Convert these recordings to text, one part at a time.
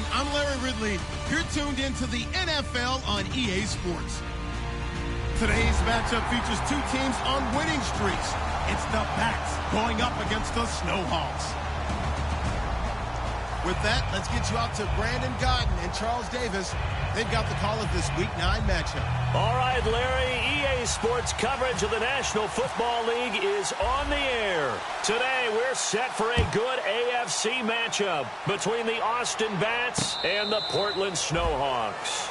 everyone. I'm Larry Ridley. You're tuned into the NFL on EA Sports. Today's matchup features two teams on winning streaks. It's the Bats going up against the Snowhawks. With that, let's get you out to Brandon Godden and Charles Davis. They've got the call of this Week 9 matchup. All right, Larry, EA Sports coverage of the National Football League is on the air. Today, we're set for a good AFC matchup between the Austin Bats and the Portland Snowhawks.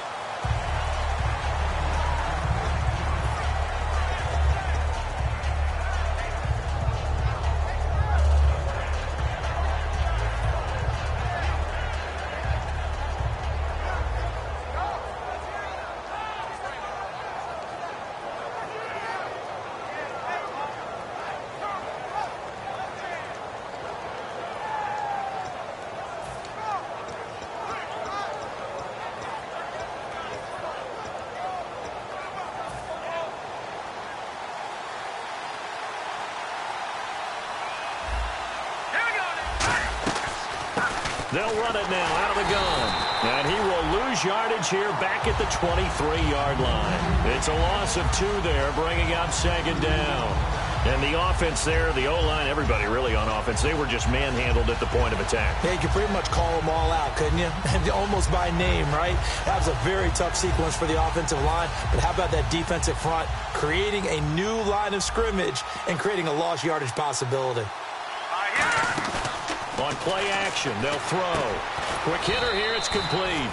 They'll run it now out of the gun. And he will lose yardage here back at the 23-yard line. It's a loss of 2 there, bringing up second down. And the offense there, the O-line, everybody really on offense, they were just manhandled at the point of attack. Yeah, you could pretty much call them all out, couldn't you? Almost by name, right? That was a very tough sequence for the offensive line. But how about that defensive front creating a new line of scrimmage and creating a lost yardage possibility? On play action, they'll throw. Quick hitter here, it's complete.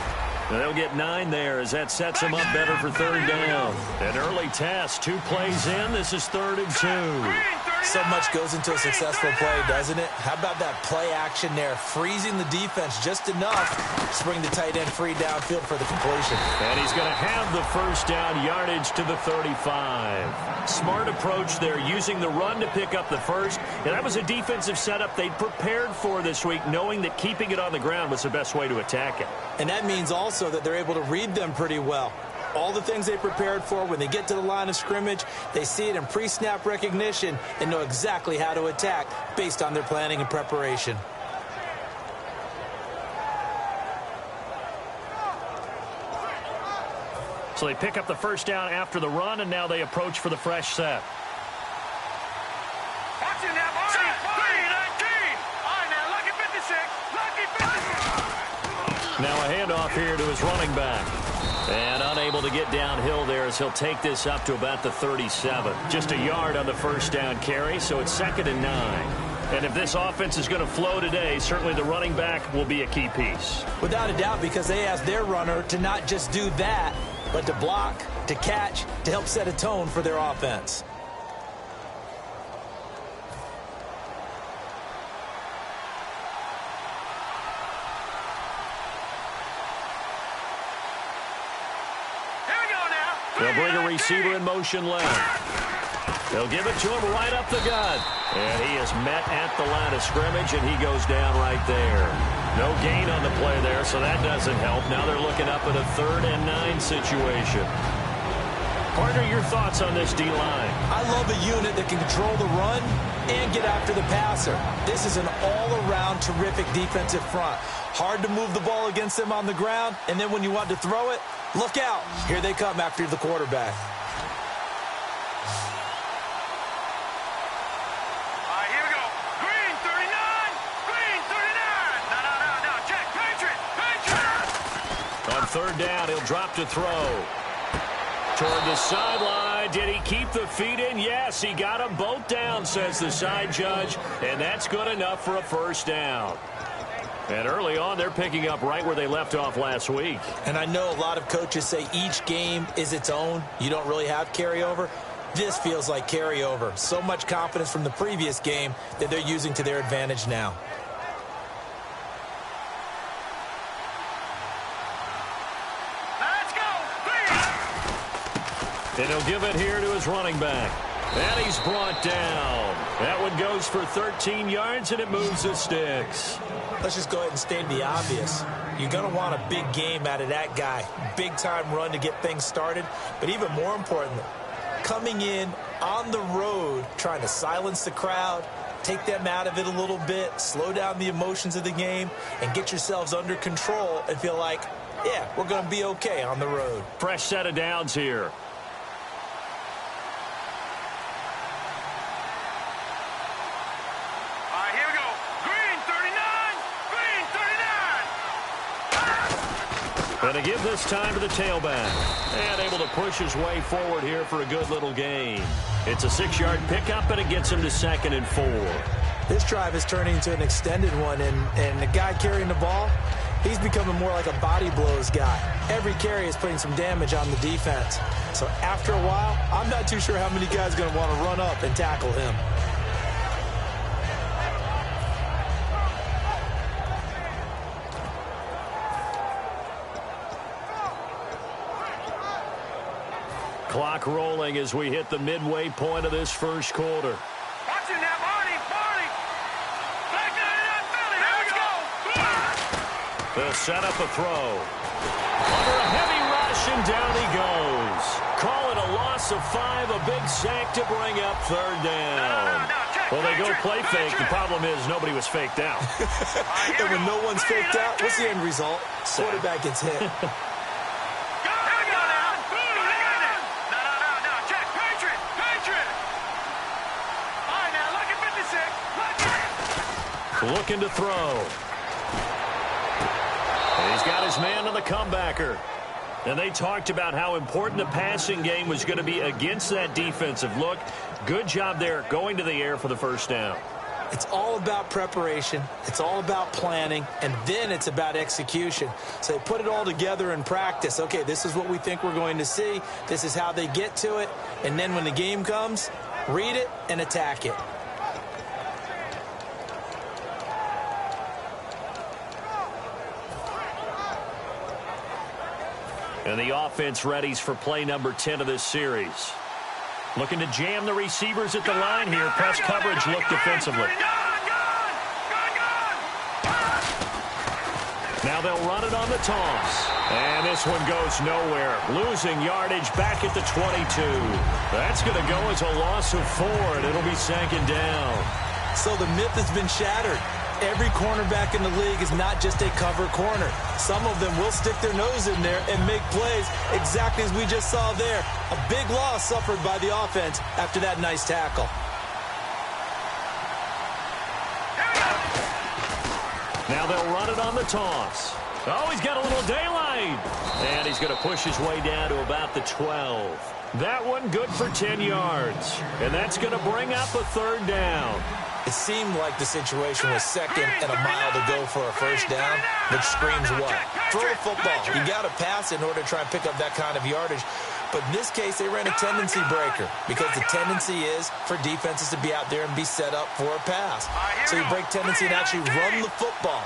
And they'll get 9 there as that sets them up better for third down. An early test, 2 plays in, this is 3rd and 2. So much goes into a successful play, doesn't it? How about that play action there, freezing the defense just enough to bring the tight end free downfield for the completion. And he's going to have the first down yardage to the 35. Smart approach there, using the run to pick up the first. And that was a defensive setup they'd prepared for this week, knowing that keeping it on the ground was the best way to attack it. And that means also that they're able to read them pretty well. All the things they prepared for, when they get to the line of scrimmage, they see it in pre-snap recognition and know exactly how to attack based on their planning and preparation. So they pick up the first down after the run, and now they approach for the fresh set. Now a handoff here to his running back. And unable to get downhill there as he'll take this up to about the 37. Just a yard on the first down carry, so it's 2nd and 9. And if this offense is going to flow today, certainly the running back will be a key piece. Without a doubt, because they asked their runner to not just do that, but to block, to catch, to help set a tone for their offense. They'll bring a receiver in motion left. They'll give it to him right up the gut. And he is met at the line of scrimmage, and he goes down right there. No gain on the play there, so that doesn't help. Now they're looking up at a 3rd and 9 situation. Partner, your thoughts on this D-line? I love a unit that can control the run and get after the passer. This is an all-around terrific defensive front. Hard to move the ball against them on the ground, and then when you want to throw it, look out. Here they come after the quarterback. All right, here we go. Green 39. Green 39. No. Check. Patriot. On 3rd down, he'll drop to throw. Toward the sideline. Did he keep the feet in? Yes, he got them both down, says the side judge. And that's good enough for a first down. And early on, they're picking up right where they left off last week. And I know a lot of coaches say each game is its own. You don't really have carryover. This feels like carryover. So much confidence from the previous game that they're using to their advantage now. Let's go. And he'll give it here to his running back. And he's brought down. That one goes for 13 yards, and it moves the sticks. Let's just go ahead and state the obvious. You're going to want a big game out of that guy. Big-time run to get things started. But even more importantly, coming in on the road, trying to silence the crowd, take them out of it a little bit, slow down the emotions of the game, and get yourselves under control and feel like, yeah, we're going to be okay on the road. Fresh set of downs here. Here we go. Green 39. Green 39. Going to give this time to the tailback. And able to push his way forward here for a good little gain. It's a 6-yard pickup, and it gets him to 2nd and 4. This drive is turning into an extended one, and the guy carrying the ball, he's becoming more like a body blows guy. Every carry is putting some damage on the defense. So after a while, I'm not too sure how many guys are going to want to run up and tackle him. Clock rolling as we hit the midway point of this first quarter. Watching that, Marty. Back 99 Philly. Here we go. They'll set up a throw. Under a heavy rush, and down he goes. Call it a loss of 5, a big sack to bring up 3rd down. Well, they go play fake. The problem is nobody was faked out. And when no one's faked out, what's the end result? Quarterback gets hit. Looking to throw. And he's got his man on the comebacker. And they talked about how important the passing game was going to be against that defensive look. Good job there going to the air for the first down. It's all about preparation. It's all about planning. And then it's about execution. So they put it all together in practice. Okay, this is what we think we're going to see. This is how they get to it. And then when the game comes, read it and attack it. And the offense readies for play number 10 of this series. Looking to jam the receivers at the line here. Press coverage look defensively. Now they'll run it on the toss. And this one goes nowhere. Losing yardage back at the 22. That's going to go as a loss of 4, and it'll be 2nd down. So the myth has been shattered. Every cornerback in the league is not just a cover corner. Some of them will stick their nose in there and make plays exactly as we just saw there. A big loss suffered by the offense after that nice tackle. Now they'll run it on the toss. Oh, he's got a little daylight. And he's going to push his way down to about the 12. That one good for 10 yards. And that's going to bring up a 3rd down. It seemed like the situation was 2nd and a mile to go for a first down, which screams what? Throw the football. You got to pass in order to try and pick up that kind of yardage. But in this case, they ran a tendency breaker because the tendency is for defenses to be out there and be set up for a pass. So you break tendency and actually run the football.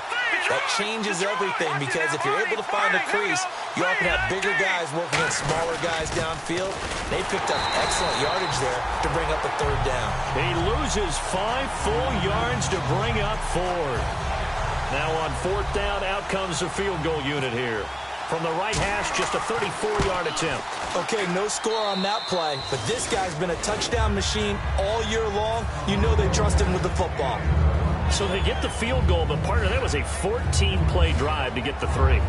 That changes everything because if you're able to find a crease, you often have bigger guys working against smaller guys downfield. They picked up excellent yardage there to bring up a 3rd down. He loses 5 full yards to bring up 4. Now on 4th down, out comes the field goal unit here. From the right hash, just a 34-yard attempt. Okay, no score on that play, but this guy's been a touchdown machine all year long. You know they trust him with the football. So they get the field goal, but partner, that was a 14-play drive to get the 3.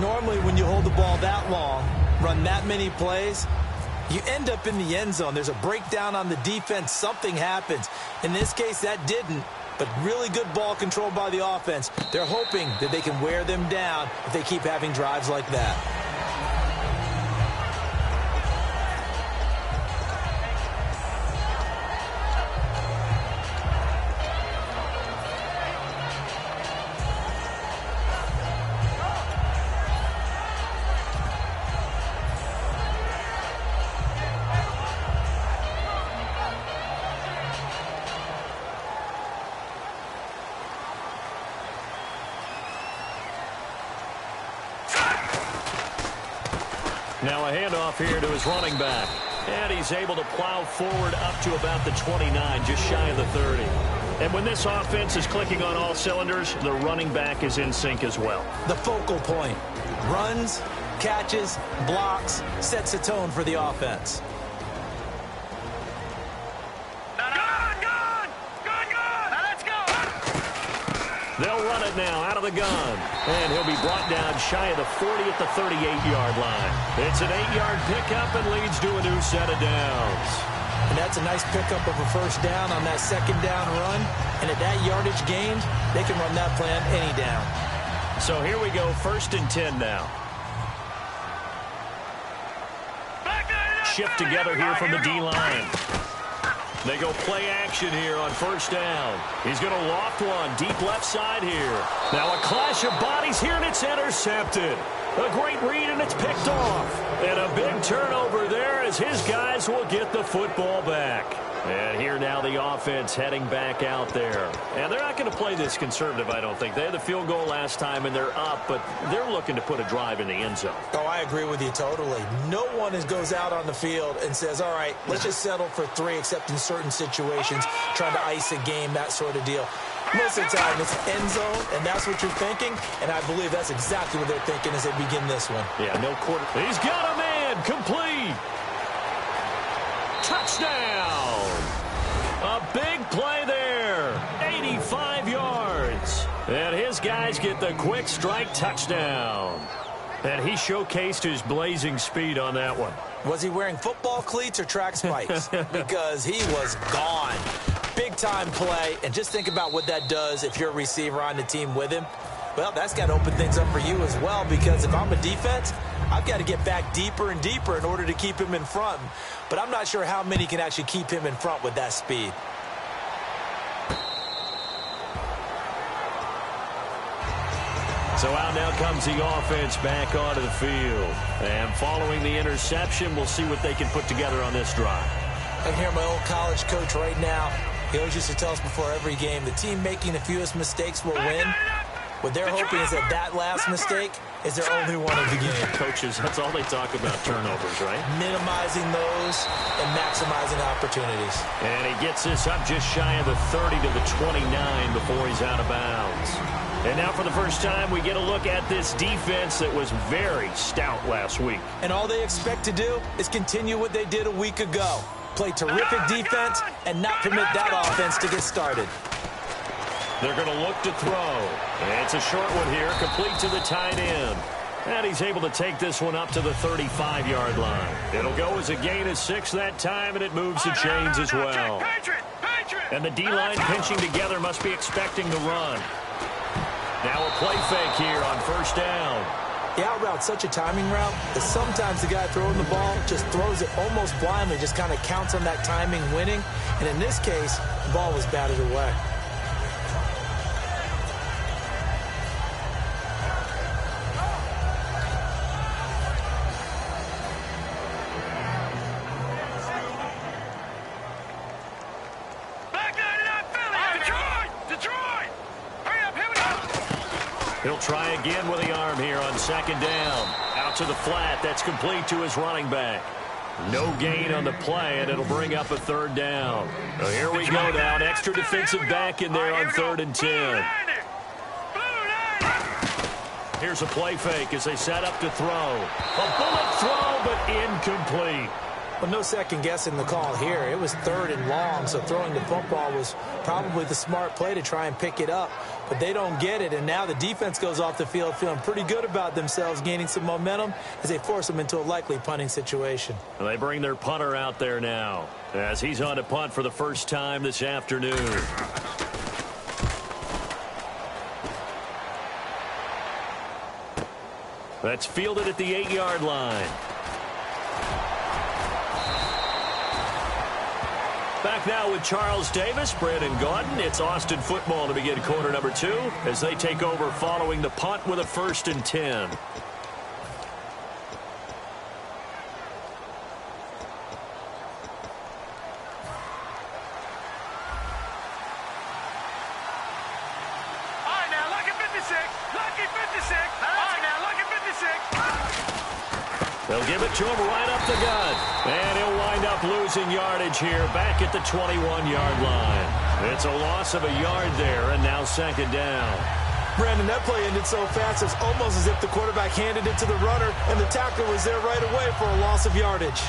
Normally, when you hold the ball that long, run that many plays, you end up in the end zone. There's a breakdown on the defense. Something happens. In this case, that didn't. But really good ball control by the offense. They're hoping that they can wear them down if they keep having drives like that. Now a handoff here to his running back. And he's able to plow forward up to about the 29, just shy of the 30. And when this offense is clicking on all cylinders, the running back is in sync as well. The focal point. Runs, catches, blocks, sets a tone for the offense. Gone! now out of the gun. And he'll be brought down shy of the 40 at the 38-yard line. It's an 8-yard pickup and leads to a new set of downs. And that's a nice pickup of a first down on that second down run. And at that yardage gained, they can run that plan any down. So here we go, 1st and 10 now. Shift together here from the D-line. They go play action here on 1st down. He's going to loft one deep left side here. Now a clash of bodies here, and it's intercepted. A great read, and it's picked off. And a big turnover there as his guys will get the football back. And here now the offense heading back out there. And they're not going to play this conservative, I don't think. They had the field goal last time, and they're up, but they're looking to put a drive in the end zone. Oh, I agree with you totally. No one goes out on the field and says, all right, let's just settle for 3, except in certain situations, trying to ice a game, that sort of deal. Most of the time, it's end zone, and that's what you're thinking, and I believe that's exactly what they're thinking as they begin this one. Yeah, no quarter. He's got a man, complete. Touchdown. A big play there. 85 yards. And his guys get the quick strike touchdown. And he showcased his blazing speed on that one. Was he wearing football cleats or track spikes? Because he was gone. Big-time play, and just think about what that does if you're a receiver on the team with him. Well, that's got to open things up for you as well, because if I'm a defense, I've got to get back deeper and deeper in order to keep him in front. But I'm not sure how many can actually keep him in front with that speed. So out now comes the offense back onto the field. And following the interception, we'll see what they can put together on this drive. I can hear my old college coach right now. He always used to tell us before every game, the team making the fewest mistakes will win. What they're hoping is that last mistake is their only one of the game. Coaches, that's all they talk about, turnovers, right? Minimizing those and maximizing opportunities. And he gets this up just shy of the 30 to the 29 before he's out of bounds. And now for the first time, we get a look at this defense that was very stout last week. And all they expect to do is continue what they did a week ago. Play terrific defense and not permit that offense to get started. They're going to look to throw. And it's a short one here, complete to the tight end. And he's able to take this one up to the 35-yard line. It'll go as a gain of 6 that time, and it moves the chains as well. And the D-line pinching together must be expecting the run. Now a play fake here on 1st down. The out route's such a timing route that sometimes the guy throwing the ball just throws it almost blindly, just kind of counts on that timing winning. And in this case, the ball was batted away. He'll try again with the arm here on 2nd down. Out to the flat. That's complete to his running back. No gain on the play, and it'll bring up a 3rd down. So here we go now. An extra defensive back in there on 3rd and 10. Here's a play fake as they set up to throw. A bullet throw, but incomplete. Well, no second guessing the call here. It was 3rd and long, so throwing the football was probably the smart play to try and pick it up. But they don't get it, and now the defense goes off the field feeling pretty good about themselves, gaining some momentum as they force them into a likely punting situation. Well, they bring their punter out there now as he's on to punt for the first time this afternoon. That's fielded at the 8-yard line. Back now with Charles Davis, Brandon Gaudin. It's Austin football to begin quarter number 2 as they take over following the punt with a 1st and 10. They'll give it to him right up the gut. And he'll wind up losing yardage here back at the 21-yard line. It's a loss of a yard there, and now 2nd down. Brandon, that play ended so fast, it's almost as if the quarterback handed it to the runner, and the tackler was there right away for a loss of yardage.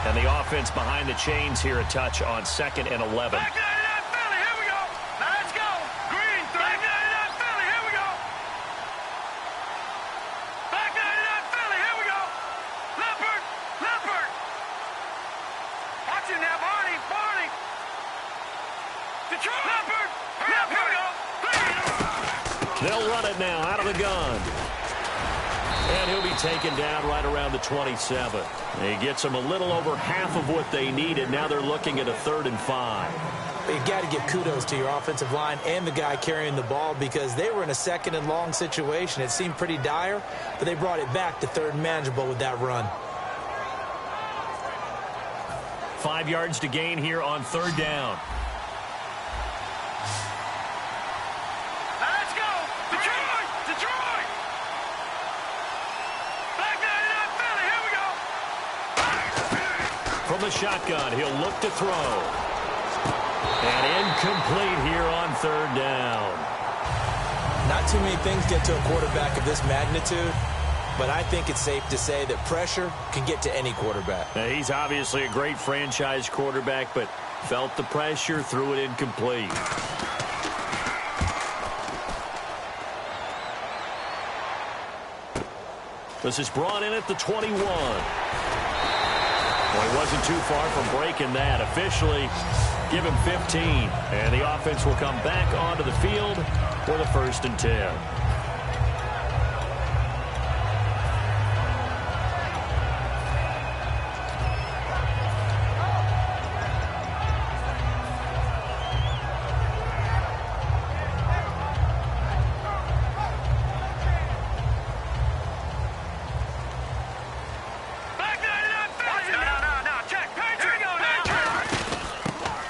And the offense behind the chains here a touch on 2nd and 11. Back to that Philly. Here we go. Now let's go. run it now out of the gun. And he'll be taken down right around the 27. He gets them a little over half of what they needed. Now they're looking at a 3rd and 5. You've got to give kudos to your offensive line and the guy carrying the ball because they were in a 2nd and long situation. It seemed pretty dire, but they brought it back to 3rd and manageable with that run. 5 yards to gain here on 3rd down. Let's go! Detroit! Detroit! Back 99 Philly, here we go! From the shotgun, he'll look to throw. And incomplete here on 3rd down. Not too many things get to a quarterback of this magnitude, but I think it's safe to say that pressure can get to any quarterback. Now, he's obviously a great franchise quarterback, but felt the pressure, threw it incomplete. This is brought in at the 21. Well, he wasn't too far from breaking that. Officially, give him 15. And the offense will come back onto the field for the 1st and 10.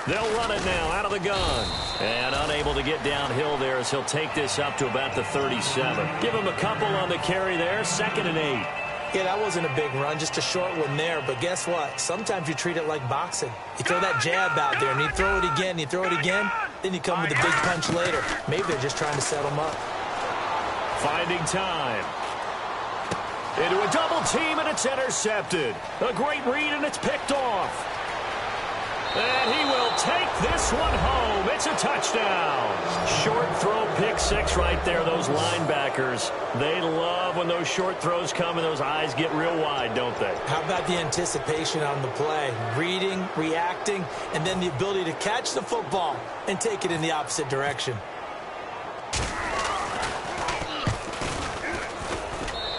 They'll run it now out of the gun. And unable to get downhill there as he'll take this up to about the 37. Give him a couple on the carry there. 2nd and 8. Yeah, that wasn't a big run, just a short one there. But guess what? Sometimes you treat it like boxing. You throw that jab out there, and you throw it again, you throw it again, then you come with a big punch later. Maybe they're just trying to set him up. Finding time. Into a double team, and it's intercepted. A great read, and it's picked off. And he will take this one home. It's a touchdown. Short throw, pick 6 right there. Those linebackers, they love when those short throws come and those eyes get real wide, don't they? How about the anticipation on the play? Reading, reacting, and then the ability to catch the football and take it in the opposite direction.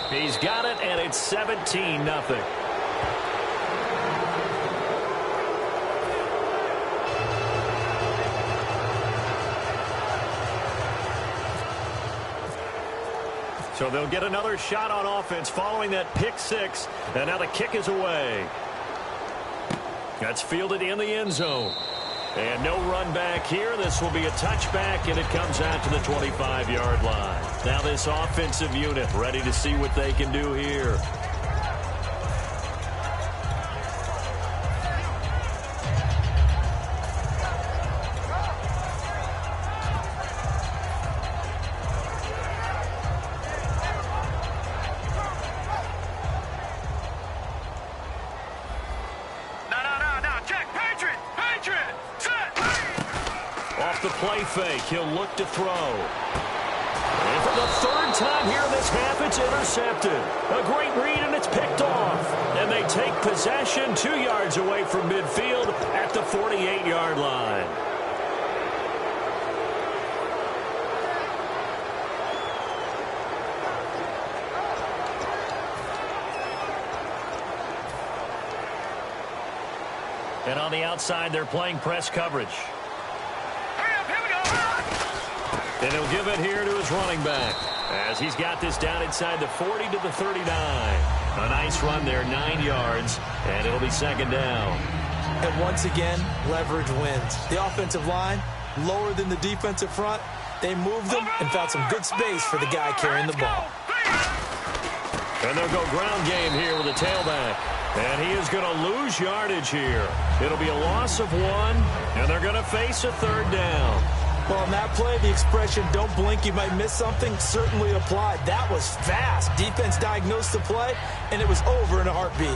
He's got it, and it's 17-0. So they'll get another shot on offense following that pick 6. And now the kick is away. That's fielded in the end zone. And no run back here. This will be a touchback, and it comes out to the 25-yard line. Now this offensive unit ready to see what they can do here. The play fake. He'll look to throw. And for the 3rd time here in this half, it's intercepted. A great read, and it's picked off. And they take possession 2 yards away from midfield at the 48-yard line. And on the outside, they're playing press coverage. And he'll give it here to his running back as he's got this down inside the 40 to the 39. A nice run there, 9 yards, and it'll be 2nd down. And once again, leverage wins. The offensive line, lower than the defensive front. They moved them and found some good space for the guy carrying the ball. And they'll go ground game here with a tailback. And he is going to lose yardage here. It'll be a loss of 1, and they're going to face a 3rd down. Well, on that play, the expression, don't blink, you might miss something, certainly applied. That was fast. Defense diagnosed the play, and it was over in a heartbeat.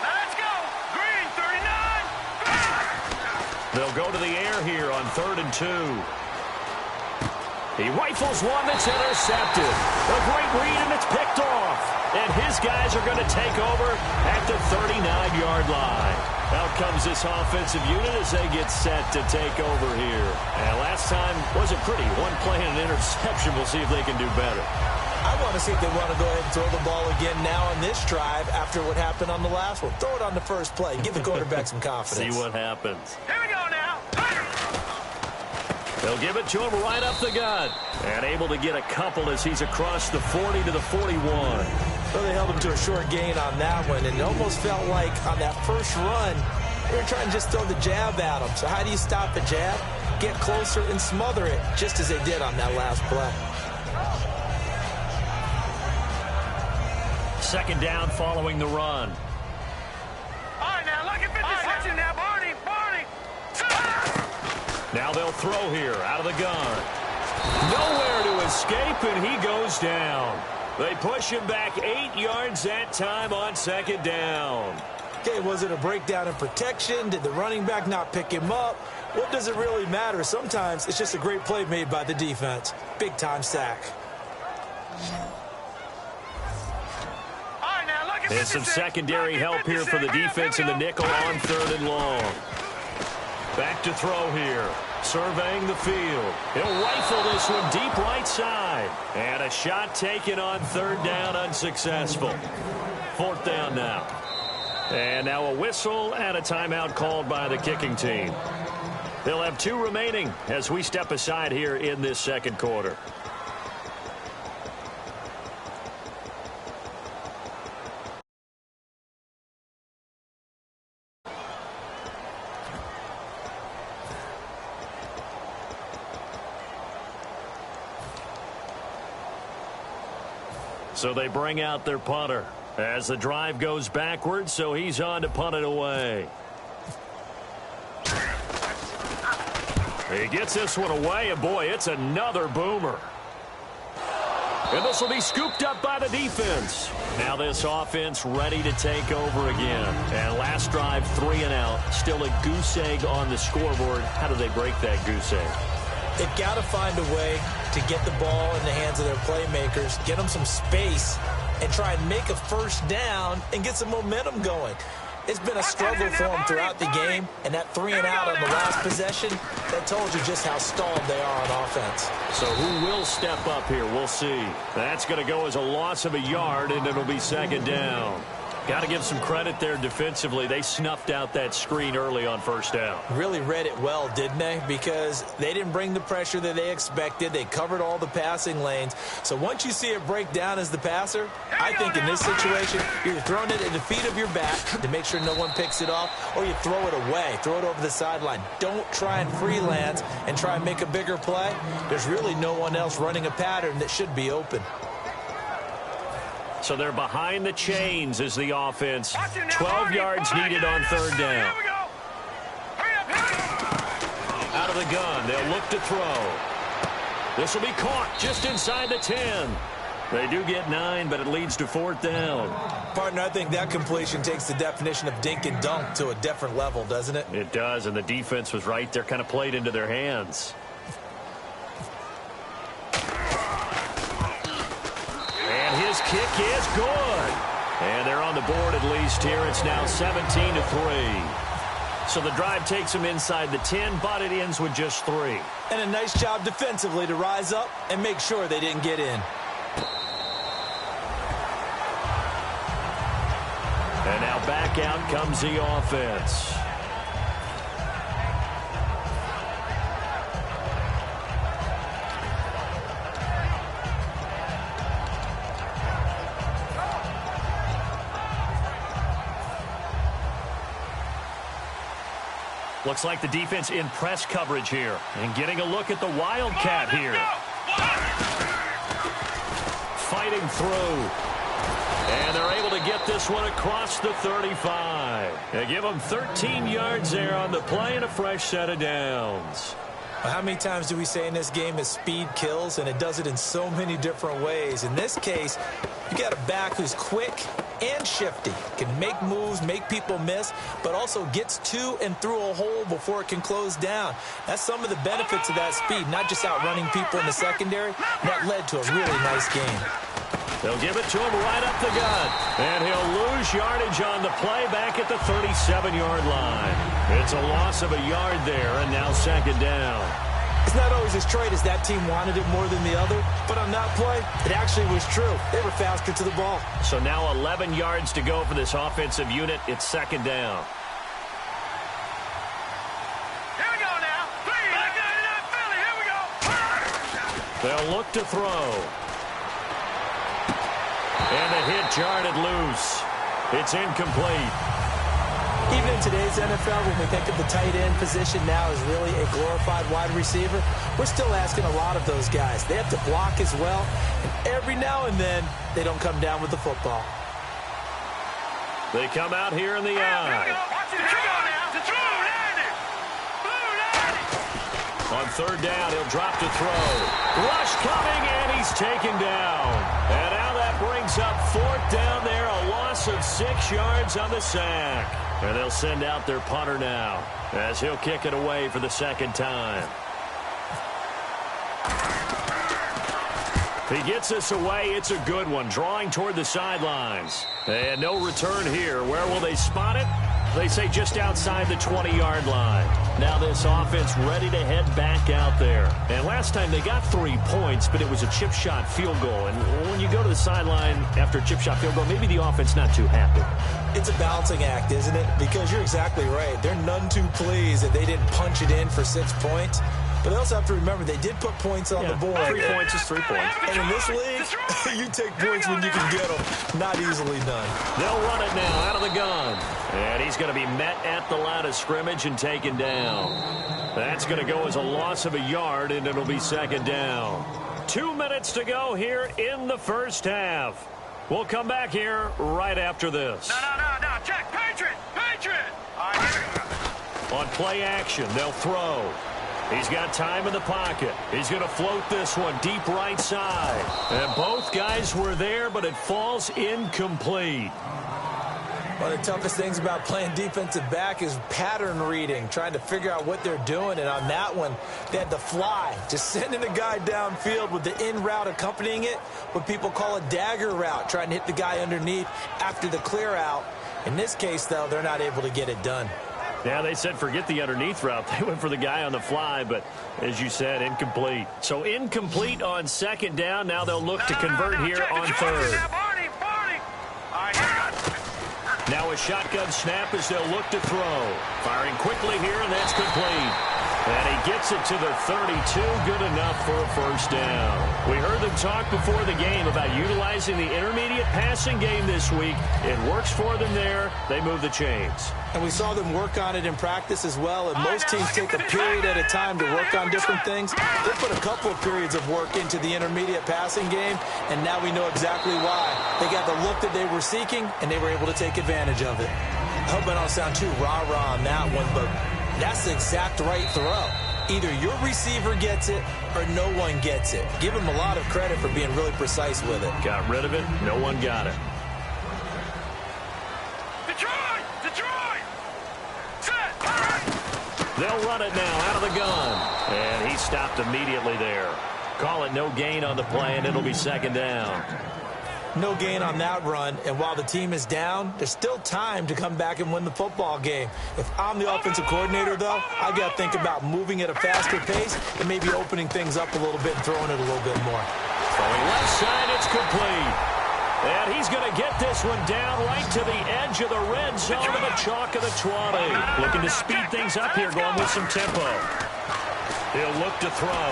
Let's go! Green, 39! They'll go to the air here on 3rd and 2. He rifles one that's intercepted. A great read, and it's picked off. And his guys are going to take over at the 39-yard line. Out comes this offensive unit as they get set to take over here. And last time wasn't pretty. One play and an interception. We'll see if they can do better. I want to see if they want to go ahead and throw the ball again now on this drive after what happened on the last one. Throw it on the first play. Give the quarterback some confidence. See what happens. Here we go now. They'll give it to him right up the gut. And able to get a couple as he's across the 40 to the 41. Well, they held him to a short gain on that one, and it almost felt like on that first run, they were trying to just throw the jab at him. So how do you stop the jab? Get closer and smother it, just as they did on that last play. Second down following the run. All right, now, look at 50 seconds now, Barney. Now they'll throw here out of the gun. Nowhere to escape, and he goes down. They push him back 8 yards that time on second down. Okay, was it a breakdown in protection? Did the running back not pick him up? What does it really matter? Sometimes it's just a great play made by the defense. Big-time sack. There's some secondary help here for the defense in the nickel on 3rd and long. Back to throw here. Surveying the field. He'll rifle this one deep right side. And a shot taken on 3rd down, unsuccessful. 4th down now. And now a whistle and a timeout called by the kicking team. They'll have 2 remaining as we step aside here in this second quarter. So they bring out their punter as the drive goes backwards, so he's on to punt it away. He gets this one away, and boy, it's another boomer. And this will be scooped up by the defense. Now this offense ready to take over again. And last drive, 3 and out. Still a goose egg on the scoreboard. How do they break that goose egg? They've got to find a way to get the ball in the hands of their playmakers, get them some space, and try and make a first down and get some momentum going. It's been a struggle for them throughout the game, and that 3 and out on the last possession, that told you just how stalled they are on offense. So who will step up here? We'll see. That's going to go as a loss of a yard, and it'll be second down. Got to give some credit there defensively. They snuffed out that screen early on first down. Really read it well, didn't they? Because they didn't bring the pressure that they expected. They covered all the passing lanes. So once you see it break down as the passer, I think in this situation, you're throwing it at the feet of your back to make sure no one picks it off, or you throw it away, throw it over the sideline. Don't try and freelance and try and make a bigger play. There's really no one else running a pattern that should be open. So they're behind the chains as the offense. 12 yards needed on 3rd down. Out of the gun, they'll look to throw. This will be caught just inside the 10. They do get 9, but it leads to 4th down. Partner, I think that completion takes the definition of dink and dunk to a different level, doesn't it? It does, and the defense was right there, kind of played into their hands. His kick is good. And they're on the board at least here. It's now 17-3. So the drive takes them inside the 10, but it ends with just 3. And a nice job defensively to rise up and make sure they didn't get in. And now back out comes the offense. Looks like the defense in press coverage here. And getting a look at the Wildcat here. Fighting through. And they're able to get this one across the 35. They give them 13 yards there on the play and a fresh set of downs. How many times do we say in this game that speed kills, and it does it in so many different ways? In this case, you got a back who's quick and shifty, can make moves, make people miss, but also gets to and through a hole before it can close down. That's some of the benefits of that speed, not just outrunning people in the secondary. That led to a really nice game. They'll give it to him right up the gut. And he'll lose yardage on the play back at the 37-yard line. It's a loss of a yard there, and now second down. It's not always as straight as that team wanted it more than the other, but on that play, it actually was true. They were faster to the ball. So now 11 yards to go for this offensive unit. It's second down. Here we go now. Philly, here we go. They'll look to throw. And the hit jarred it loose. It's incomplete. Even in today's NFL, when we think of the tight end position now as really a glorified wide receiver, we're still asking a lot of those guys. They have to block as well, and every now and then, they don't come down with the football. They come out here in the eye. On third down, he'll drop to throw. Rush coming, and he's taken down. And now that brings up fourth down there, a loss of 6 yards on the sack. And they'll send out their punter now as he'll kick it away for the second time. He gets this away. It's a good one, drawing toward the sidelines. And no return here. Where will they spot it? They say just outside the 20-yard line. Now this offense ready to head back out there. And last time they got 3 points, but it was a chip shot field goal. And when you go to the sideline after a chip shot field goal, maybe the offense not too happy. It's a balancing act, isn't it? Because you're exactly right. They're none too pleased that they didn't punch it in for 6 points. But they also have to remember they did put points on the board. 3 points is 3 points. And in this league, you take points when you can get them. Not easily done. They'll run it now out of the gun. And he's going to be met at the line of scrimmage and taken down. That's going to go as a loss of a yard, and it'll be second down. 2 minutes to go here in the first half. We'll come back here right after this. No. Check. Patriot. All right, here we go. On play action, they'll throw. He's got time in the pocket. He's going to float this one deep right side. And both guys were there, but it falls incomplete. One of the toughest things about playing defensive back is pattern reading, trying to figure out what they're doing. And on that one, they had the fly, just sending a guy downfield with the in route accompanying it, what people call a dagger route, trying to hit the guy underneath after the clear out. In this case, though, they're not able to get it done. Yeah, they said forget the underneath route. They went for the guy on the fly, but as you said, incomplete. So incomplete on second down. Now they'll look to convert here on third. Now a shotgun snap as they'll look to throw. Firing quickly here, and that's complete. And he gets it to the 32. Good enough for a first down. We heard them talk before the game about utilizing the intermediate passing game this week. It works for them there. They move the chains. And we saw them work on it in practice as well. And most teams take a period at a time to work on different things. They put a couple of periods of work into the intermediate passing game, and now we know exactly why. They got the look that they were seeking, and they were able to take advantage of it. I hope I don't sound too rah-rah on that one, but that's the exact right throw. Either your receiver gets it or no one gets it. Give him a lot of credit for being really precise with it. Got rid of it. No one got it. Detroit! Set! They'll run it now out of the gun. And he stopped immediately there. Call it no gain on the play, and it'll be second down. No gain on that run, and while the team is down, there's still time to come back and win the football game. If I'm the offensive coordinator, though, I've got to think about moving at a faster pace and maybe opening things up a little bit and throwing it a little bit more. Throwing left side, it's complete. And he's going to get this one down right to the edge of the red zone of the chalk of the 20. Looking to speed things up here, going with some tempo. He'll look to throw.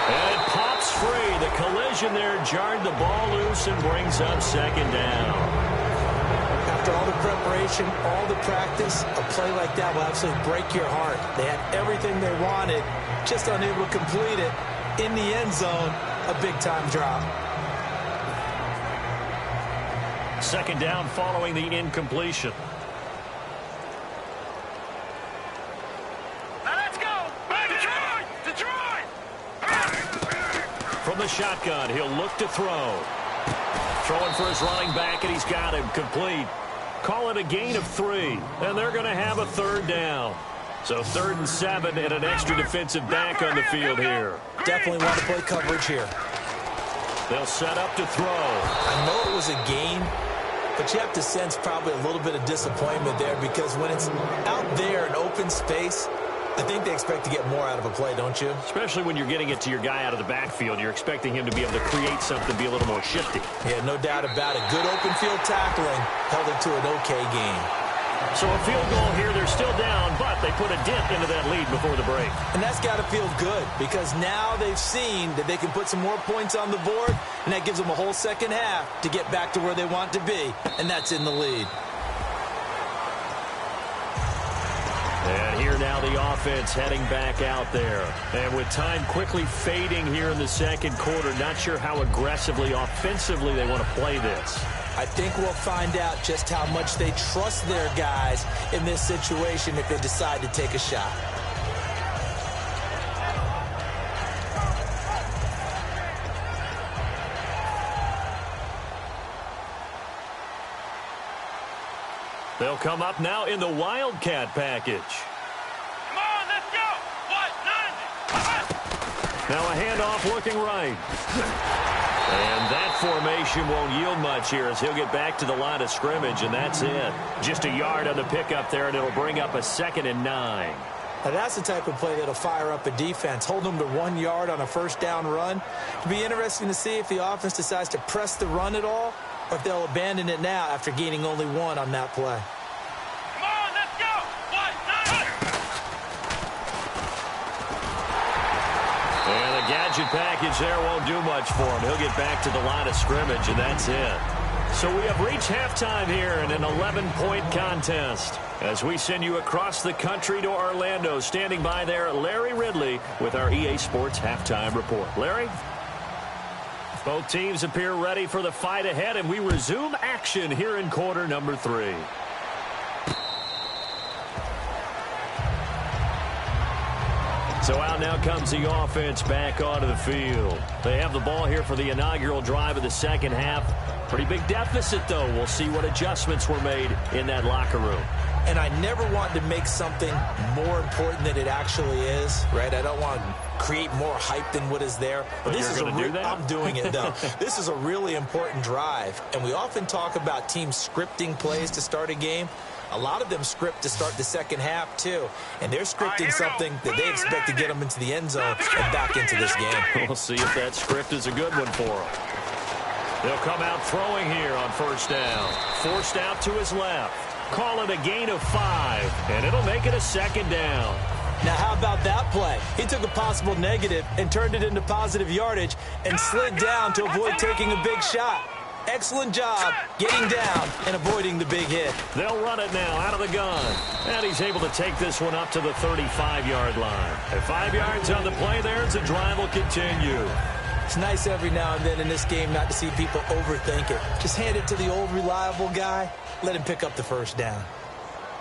And it pops free. The collision there jarred the ball loose and brings up second down. After all the preparation, all the practice, a play like that will absolutely break your heart. They had everything they wanted, just unable to complete it. In the end zone, a big-time drop. Second down following the incompletion. Now let's go! Detroit! From the shotgun, he'll look to throw. Throwing for his running back, and he's got him complete. Call it a gain of 3, and they're going to have a third down. So 3rd and 7 and an extra defensive back on the field here. Definitely want to play coverage here. They'll set up to throw. I know it was a gain, but you have to sense probably a little bit of disappointment there because when it's out there in open space, I think they expect to get more out of a play, don't you? Especially when you're getting it to your guy out of the backfield. You're expecting him to be able to create something, be a little more shifty. Yeah, no doubt about it. Good open field tackling held it to an okay game. So a field goal here. They're still down, but they put a dent into that lead before the break. And that's got to feel good because now they've seen that they can put some more points on the board, and that gives them a whole second half to get back to where they want to be, and that's in the lead. And here now the offense heading back out there. And with time quickly fading here in the second quarter, not sure how aggressively, offensively they want to play this. I think we'll find out just how much they trust their guys in this situation if they decide to take a shot. They'll come up now in the Wildcat package. Come on, let's go. What? None. Now a handoff looking right. And that formation won't yield much here as he'll get back to the line of scrimmage, and that's it. Just a yard on the pickup there, and it'll bring up a 2nd and 9. Now that's the type of play that'll fire up a defense. Hold them to 1 yard on a first down run. It'll be interesting to see if the offense decides to press the run at all, or if they'll abandon it now after gaining only 1 on that play. Come on, let's go. What? None. And the gadget package there won't do much for him. He'll get back to the line of scrimmage, and that's it. So we have reached halftime here in an 11-point contest. As we send you across the country to Orlando, standing by there, Larry Ridley with our EA Sports Halftime Report. Larry? Both teams appear ready for the fight ahead, and we resume action here in quarter number 3. So out now comes the offense back onto the field. They have the ball here for the inaugural drive of the second half. Pretty big deficit, though. We'll see what adjustments were made in that locker room. And I never want to make something more important than it actually is, right? I don't want to create more hype than what is there. But this is do that? I'm doing it, though. This is a really important drive, and we often talk about teams scripting plays to start a game. A lot of them script to start the second half, too. And they're scripting something that they expect to get them into the end zone and back into this game. We'll see if that script is a good one for them. They'll come out throwing here on first down. Forced out to his left. Call it a gain of 5, and it'll make it a 2nd down. Now, how about that play? He took a possible negative and turned it into positive yardage and slid down to avoid taking a big shot. Excellent job getting down and avoiding the big hit. They'll run it now out of the gun. And he's able to take this one up to the 35-yard line. At 5 yards on the play there, the drive will continue. It's nice every now and then in this game not to see people overthink it. Just hand it to the old reliable guy. Let him pick up the first down.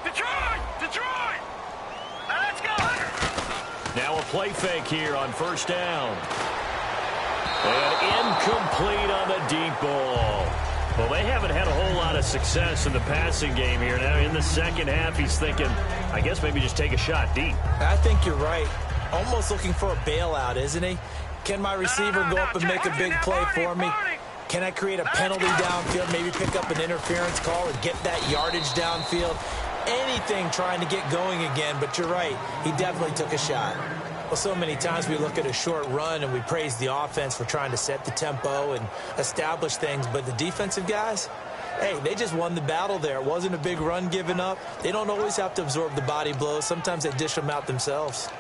Detroit! Detroit! Now let's go! Now a play fake here on first down. And incomplete on the deep ball. Well, they haven't had a whole lot of success in the passing game here. Now in the second half, he's thinking, I guess maybe just take a shot deep. I think you're right. Almost looking for a bailout, isn't he? Can my receiver go up and make a big play for me? Can I create a penalty downfield, maybe pick up an interference call and get that yardage downfield? Anything trying to get going again, but you're right. He definitely took a shot. Well, so many times we look at a short run and we praise the offense for trying to set the tempo and establish things, but the defensive guys, hey, they just won the battle there. It wasn't a big run given up. They don't always have to absorb the body blows. Sometimes they dish them out themselves.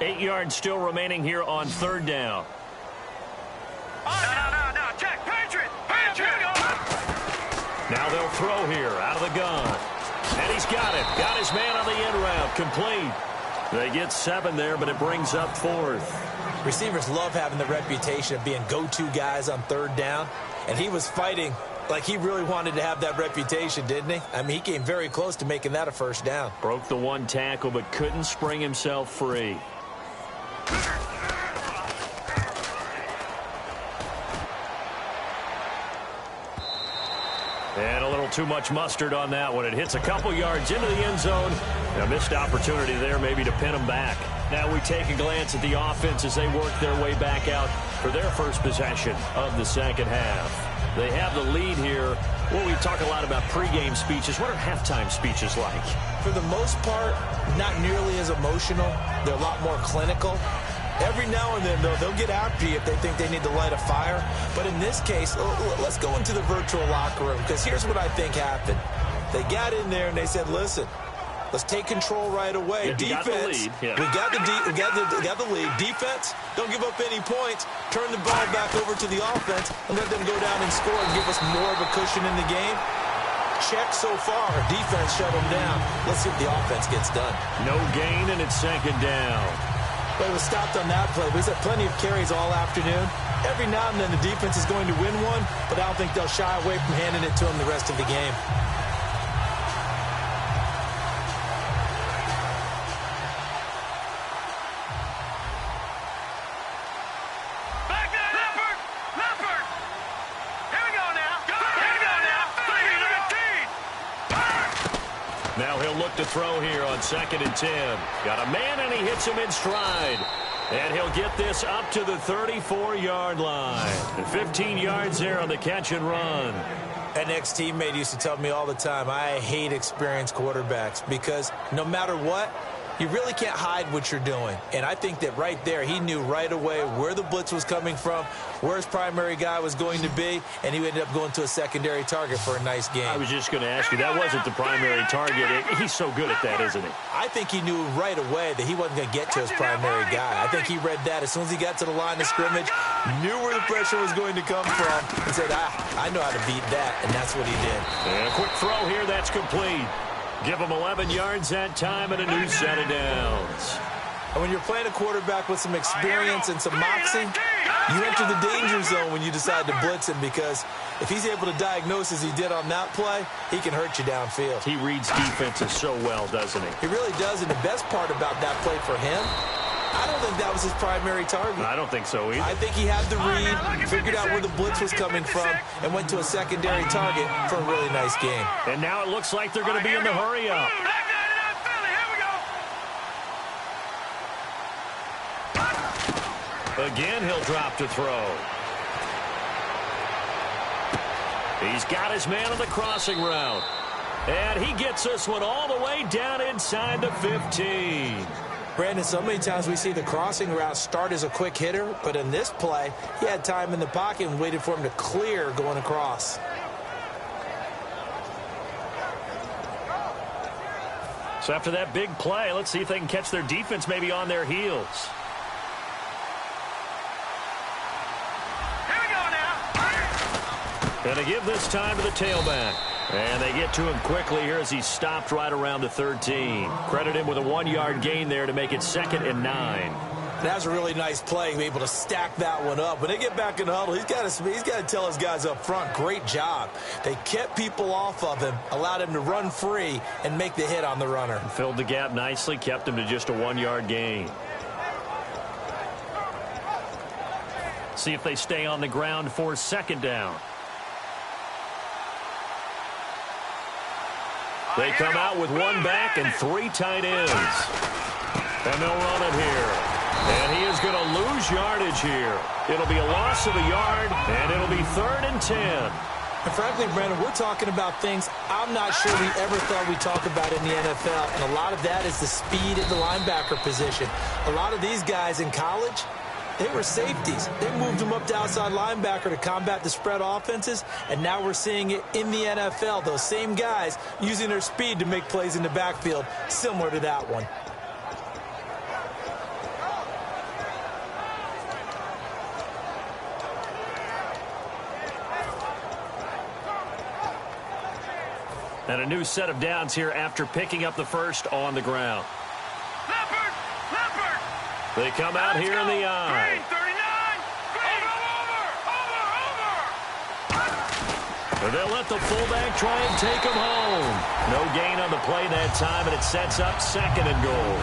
Eight yards still remaining here on third down. No, check, Patriot! Now they'll throw here out of the gun. And he's got it. Got his man on the in route. Complete. They get 7 there, but it brings up 4th. Receivers love having the reputation of being go-to guys on third down. And he was fighting like he really wanted to have that reputation, didn't he? I mean, he came very close to making that a first down. Broke the one tackle, but couldn't spring himself free. And a little too much mustard on that one. It hits a couple yards into the end zone. A missed opportunity there maybe to pin them back. Now we take a glance at the offense as they work their way back out for their first possession of the second half. They have the lead here. Well, we talk a lot about pregame speeches. What are halftime speeches like? For the most part, not nearly as emotional. They're a lot more clinical. Every now and then, though, they'll get after you if they think they need to light a fire. But in this case, let's go into the virtual locker room, because here's what I think happened. They got in there and they said, listen, let's take control right away. Yeah, Defense, we got the lead. Defense, don't give up any points. Turn the ball back over to the offense and let them go down and score and give us more of a cushion in the game. Check so far. Defense shut them down. Let's see if the offense gets done. No gain, and it's second down. But it was stopped on that play. We've had plenty of carries all afternoon. Every now and then the defense is going to win one, but I don't think they'll shy away from handing it to them the rest of the game. Back there, Leopard! Leopard! Here we go now! Here we go now! 13! Now he'll look to throw here on 2nd and 10. Got a man, and he hits him in stride. And he'll get this up to the 34-yard line. And 15 yards there on the catch and run. An ex-teammate used to tell me all the time, I hate experienced quarterbacks because no matter what, you really can't hide what you're doing. And I think that right there, he knew right away where the blitz was coming from, where his primary guy was going to be, and he ended up going to a secondary target for a nice game. I was just going to ask you, that wasn't the primary target. He's so good at that, isn't he? I think he knew right away that he wasn't going to get to his primary guy. I think he read that as soon as he got to the line of scrimmage, knew where the pressure was going to come from, and said, I know how to beat that, and that's what he did. And a quick throw here, that's complete. Give him 11 yards that time and a new set of downs. And when you're playing a quarterback with some experience and some moxie, you enter the danger zone when you decide to blitz him, because if he's able to diagnose as he did on that play, he can hurt you downfield. He reads defenses so well, doesn't he? He really does, and the best part about that play for him, I don't think that was his primary target. I don't think so either. I think he had the read, figured out where the blitz was coming from, and went to a secondary target for a really nice game. And now it looks like they're going to be in the hurry-up. Again, he'll drop to throw. He's got his man on the crossing route. And he gets this one all the way down inside the 15. Brandon, so many times we see the crossing route start as a quick hitter, but in this play, he had time in the pocket and waited for him to clear going across. So after that big play, let's see if they can catch their defense maybe on their heels. Here we go now. And they give this time to the tailback. And they get to him quickly here as he stopped right around the 13. Credit him with a 1-yard gain there to make it 2nd and 9. That was a really nice play, to be able to stack that one up. When they get back in the huddle, he's got to tell his guys up front, great job. They kept people off of him, allowed him to run free, and make the hit on the runner. Filled the gap nicely, kept him to just a 1-yard gain. See if they stay on the ground for 2nd down. They come out with 1 back and 3 tight ends. And they'll run it here. And he is going to lose yardage here. It'll be a loss of a yard, and it'll be 3rd and 10. And frankly, Brandon, we're talking about things I'm not sure we ever thought we'd talk about in the NFL. And a lot of that is the speed at the linebacker position. A lot of these guys in college, they were safeties. They moved them up to outside linebacker to combat the spread offenses, and now we're seeing it in the NFL. Those same guys using their speed to make plays in the backfield, similar to that one. And a new set of downs here after picking up the first on the ground. Leopard! Leopard! They come out here in the eye. Green 39! Green! Over! And they'll let the fullback try and take him home. No gain on the play that time, and it sets up 2nd and goal.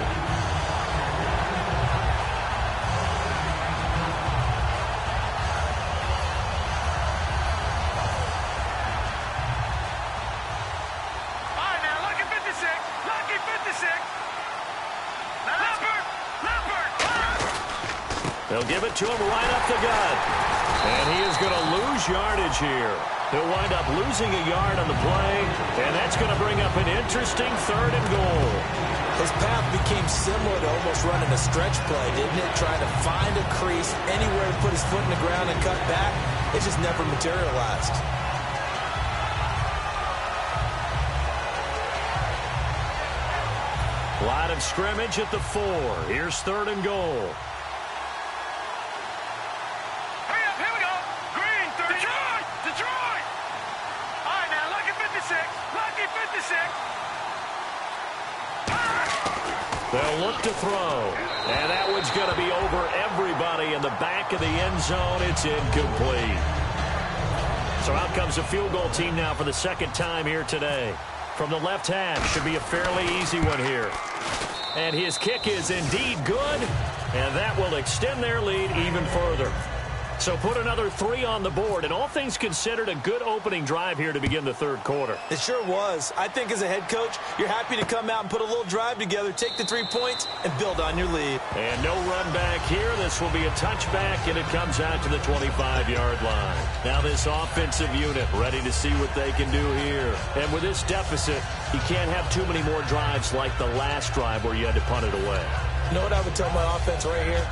They'll give it to him right up the gut. And he is going to lose yardage here. He'll wind up losing a yard on the play, and that's going to bring up an interesting 3rd and goal. His path became similar to almost running a stretch play, didn't it? Trying to find a crease, anywhere to put his foot in the ground and cut back. It just never materialized. Line of scrimmage at the 4. Here's 3rd and goal. Hurry up, here we go. Green, 30. Detroit! Detroit! All right, now, lucky 56. Lucky 56. They'll look to throw. And that one's going to be over everybody in the back of the end zone. It's incomplete. So out comes a field goal team now for the 2nd time here today. From the left half, should be a fairly easy one here. And his kick is indeed good, and that will extend their lead even further. So put another 3 on the board, and all things considered, a good opening drive here to begin the 3rd quarter. It sure was. I think as a head coach, you're happy to come out and put a little drive together, take the 3 points, and build on your lead. And no run back here. This will be a touchback, and it comes out to the 25-yard line. Now this offensive unit ready to see what they can do here. And with this deficit, you can't have too many more drives like the last drive where you had to punt it away. You know what I would tell my offense right here?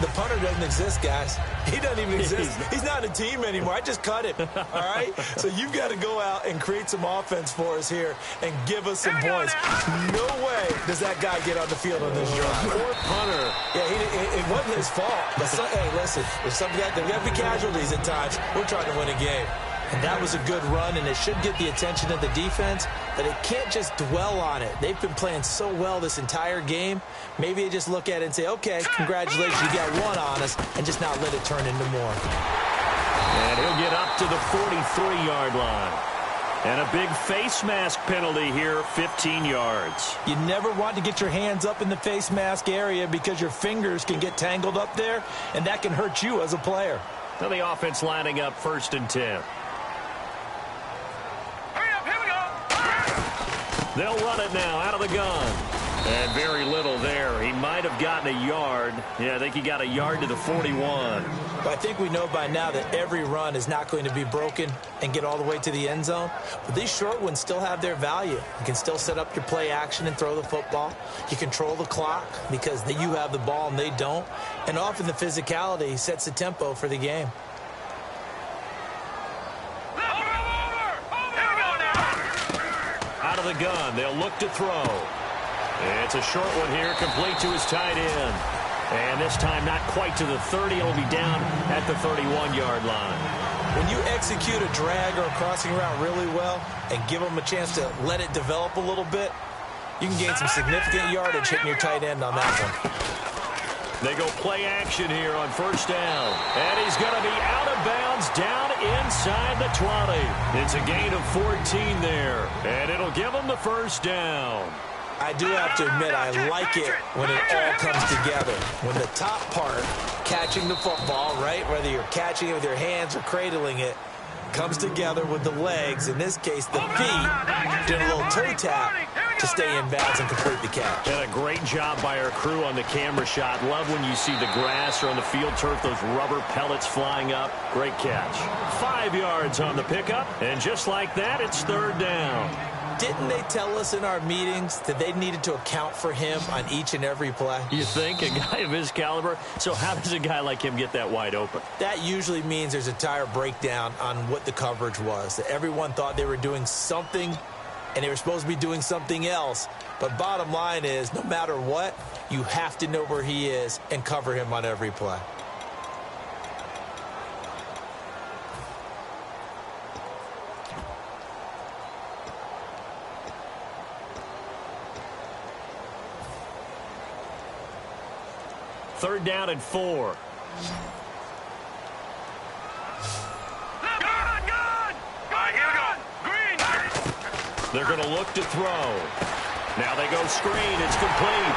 The punter doesn't exist, guys. He doesn't even exist. He's not a team anymore. I just cut him, all right? So you've got to go out and create some offense for us here and give us some points. No way does that guy get on the field on this drive. Poor punter. Yeah, it wasn't his fault. But hey, listen, there's got to be casualties at times. We're trying to win a game. And that was a good run, and it should get the attention of the defense, but it can't just dwell on it. They've been playing so well this entire game. Maybe they just look at it and say, okay, congratulations, you got 1 on us, and just not let it turn into more. And he'll get up to the 43-yard line. And a big face mask penalty here, 15 yards. You never want to get your hands up in the face mask area because your fingers can get tangled up there, and that can hurt you as a player. Now the offense lining up 1st and 10. They'll run it now out of the gun. And very little there. He might have gotten a yard. Yeah, I think he got a yard to the 41. But I think we know by now that every run is not going to be broken and get all the way to the end zone. But these short ones still have their value. You can still set up your play action and throw the football. You control the clock because you have the ball and they don't. And often the physicality sets the tempo for the game. Out of the gun, they'll look to throw. It's a short one here, complete to his tight end. And this time not quite to the 30. It'll be down at the 31-yard line. When you execute a drag or a crossing route really well and give them a chance to let it develop a little bit, you can gain some significant yardage hitting your tight end on that one. They go play action here on 1st down. And he's going to be out of bounds down inside the 20. It's a gain of 14 there. And it'll give them the 1st down. I do have to admit, I like it when it all comes together. When the top part, catching the football, right, whether you're catching it with your hands or cradling it, comes together with the legs, in this case the feet, doing a little toe tap to stay in bounds and complete the catch. And a great job by our crew on the camera shot. Love when you see the grass or on the field turf, those rubber pellets flying up. Great catch. 5 yards on the pickup, and just like that, it's 3rd down. Didn't they tell us in our meetings that they needed to account for him on each and every play? You think? A guy of his caliber? So how does a guy like him get that wide open? That usually means there's a tire breakdown on what the coverage was. That everyone thought they were doing something, and they were supposed to be doing something else. But bottom line is, no matter what, you have to know where he is and cover him on every play. Third down and 4. Good! All right, here we go. Green! They're going to look to throw. Now they go screen. It's complete.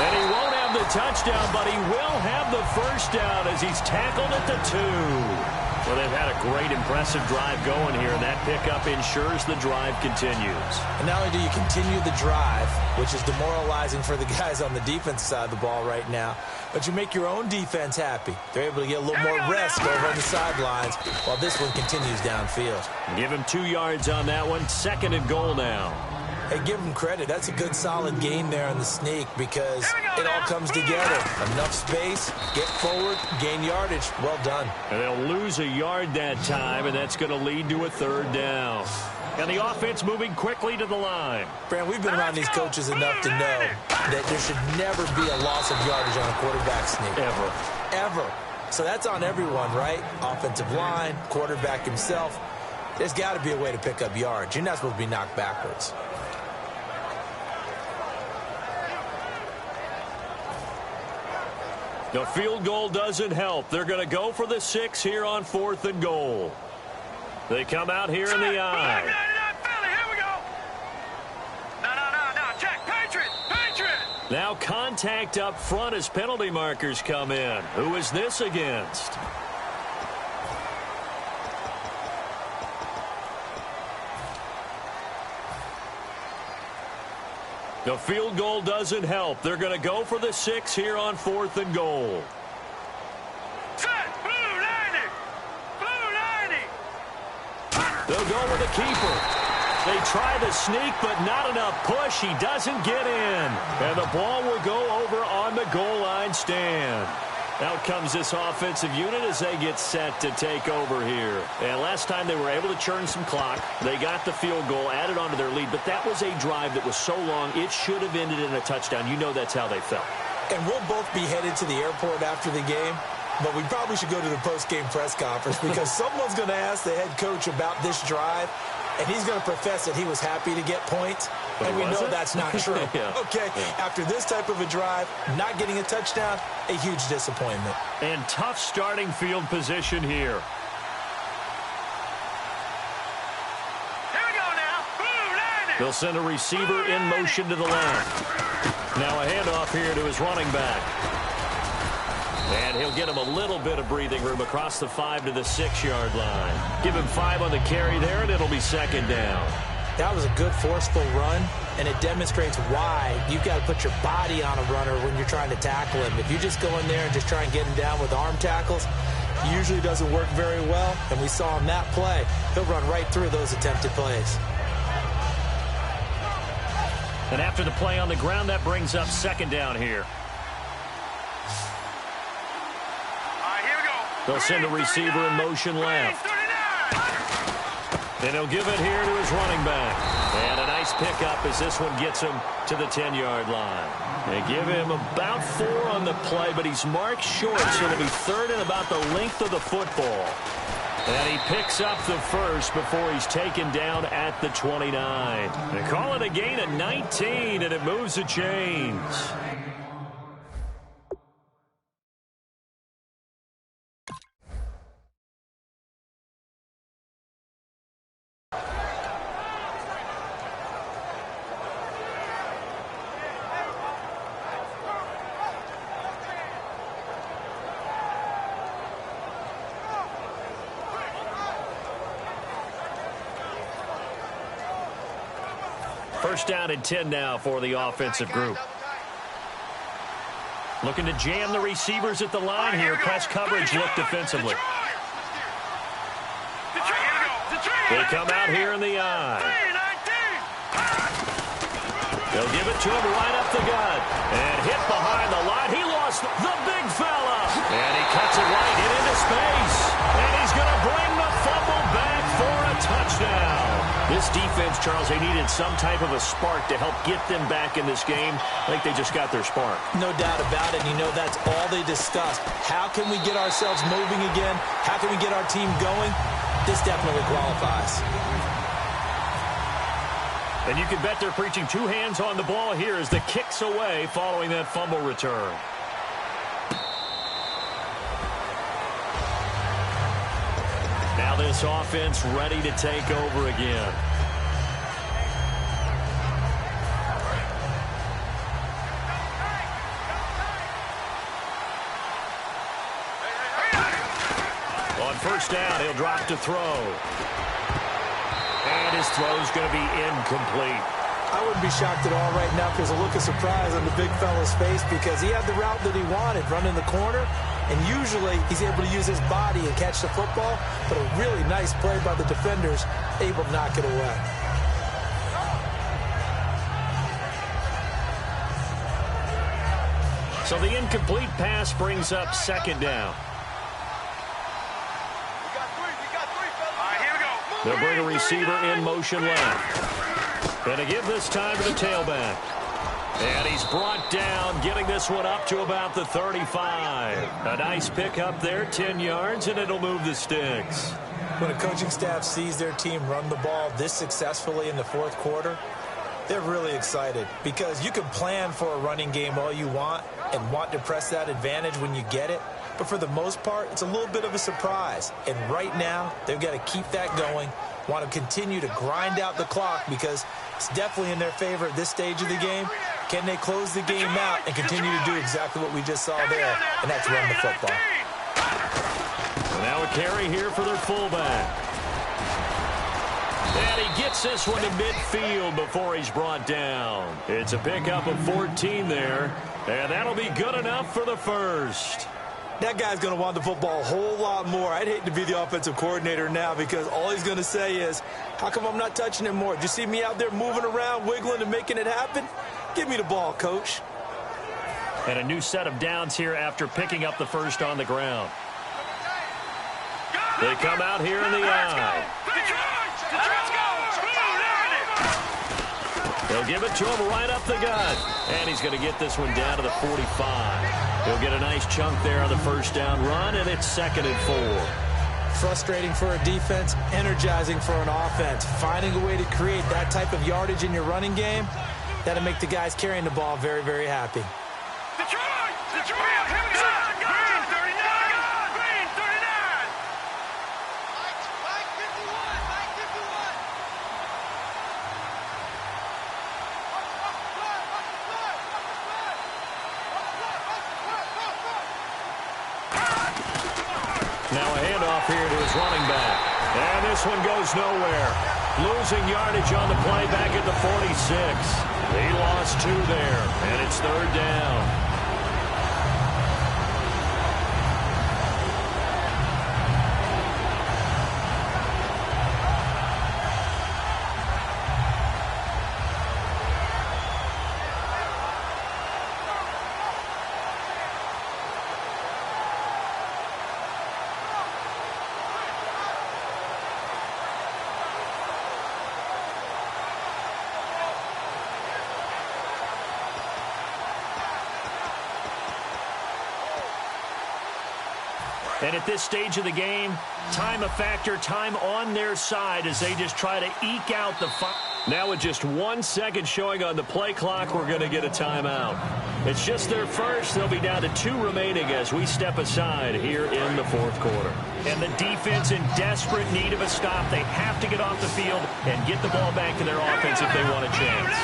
And he won't have the touchdown, but he will have the 1st down as he's tackled at the 2. Well, they've had a great, impressive drive going here, and that pickup ensures the drive continues. And not only do you continue the drive, which is demoralizing for the guys on the defense side of the ball right now, but you make your own defense happy. They're able to get a little more rest over on the sidelines while this one continues downfield. Give him 2 yards on that one. 2nd and goal now. Hey, give him credit. That's a good, solid gain there on the sneak because it all comes together. Enough space, get forward, gain yardage. Well done. And they'll lose a yard that time, and that's going to lead to a 3rd down. And the offense moving quickly to the line. Fran, we've been around these coaches enough to know that there should never be a loss of yardage on a quarterback sneak. Ever. So that's on everyone, right? Offensive line, quarterback himself. There's got to be a way to pick up yards. You're not supposed to be knocked backwards. The field goal doesn't help. They're going to go for the 6 here on 4th and goal. They come out here in the eye. Here we go. No. Check. Patriot. Now contact up front as penalty markers come in. Who is this against? The field goal doesn't help. They're going to go for the 6 here on 4th and goal. Set. Blue 90. They'll go with the keeper. They try the sneak, but not enough push. He doesn't get in. And the ball will go over on the goal line stand. Out comes this offensive unit as they get set to take over here. And last time they were able to churn some clock. They got the field goal, added on to their lead. But that was a drive that was so long, it should have ended in a touchdown. You know that's how they felt. And we'll both be headed to the airport after the game. But we probably should go to the post-game press conference because someone's going to ask the head coach about this drive. And he's going to profess that he was happy to get points. And we know that's not true. Okay, after this type of a drive, not getting a touchdown, a huge disappointment. And tough starting field position here. Here we go now. Blue 90. They'll send a receiver in motion to the left. Now a handoff here to his running back. And he'll get him a little bit of breathing room across the 5 to the 6-yard line. Give him 5 on the carry there, and it'll be 2nd down. That was a good, forceful run, and it demonstrates why you've got to put your body on a runner when you're trying to tackle him. If you just go in there and just try and get him down with arm tackles, it usually doesn't work very well, and we saw on that play, he'll run right through those attempted plays. And after the play on the ground, that brings up 2nd down here. They'll send a receiver in motion left. And he'll give it here to his running back. And a nice pickup as this one gets him to the 10-yard line. They give him about 4 on the play, but he's marked short, so it'll be 3rd and about the length of the football. And he picks up the first before he's taken down at the 29. They call it a gain of 19, and it moves the chains. First down and 10 now for the offensive group. Looking to jam the receivers at the line here. Press coverage look defensively. They come out here in the eye. They'll give it to him right up the gut. And hit behind the line. He lost the big fella. And he cuts it right into space. And he's going to bring the fumble back for a touchdown. This defense, Charles, they needed some type of a spark to help get them back in this game. I think they just got their spark. No doubt about it. You know, that's all they discussed. How can we get ourselves moving again? How can we get our team going? This definitely qualifies. And you can bet they're preaching 2 hands on the ball here as the kick's away following that fumble return. Now this offense ready to take over again. On first down. He'll drop to throw. And his throw's going to be incomplete. I wouldn't be shocked at all right now if there's a look of surprise on the big fella's face because he had the route that he wanted, running the corner, and usually he's able to use his body and catch the football, but a really nice play by the defenders, able to knock it away. So the incomplete pass brings up second down. All right, here we go. They'll bring a receiver in motion left. And to give this time to the tailback. And he's brought down, getting this one up to about the 35. A nice pickup there, 10 yards, and it'll move the sticks. When a coaching staff sees their team run the ball this successfully in the fourth quarter, they're really excited because you can plan for a running game all you want and want to press that advantage when you get it. But for the most part, it's a little bit of a surprise. And right now, they've got to keep that going, want to continue to grind out the clock because it's definitely in their favor at this stage of the game. Can they close the game out and continue to do exactly what we just saw there, and that's run the football. And now a carry here for their fullback. And he gets this one to midfield before he's brought down. It's a pickup of 14 there, and that'll be good enough for the first. That guy's going to want the football a whole lot more. I'd hate to be the offensive coordinator now because all he's going to say is, how come I'm not touching it more? Did you see me out there moving around, wiggling, and making it happen? Give me the ball, coach. And a new set of downs here after picking up the first on the ground. They come out here in the eye. They'll give it to him right up the gut. And he's going to get this one down to the 45. He'll get a nice chunk there on the first down run, and it's 2nd and 4. Frustrating for a defense, energizing for an offense. Finding a way to create that type of yardage in your running game, that'll make the guys carrying the ball very, very happy. Detroit! Detroit! Here we go! Green 39! Green 39! Mike 51! Mike 51! Now a handoff here to his running back. And this one goes nowhere. Losing yardage on the play back at the 46. He lost 2 there, and it's 3rd down. And at this stage of the game, time a factor, time on their side as they just try to eke out the Now with just 1 second showing on the play clock, we're going to get a timeout. It's just their first. They'll be down to 2 remaining as we step aside here in the fourth quarter. And the defense in desperate need of a stop. They have to get off the field and get the ball back to their offense if they want a chance.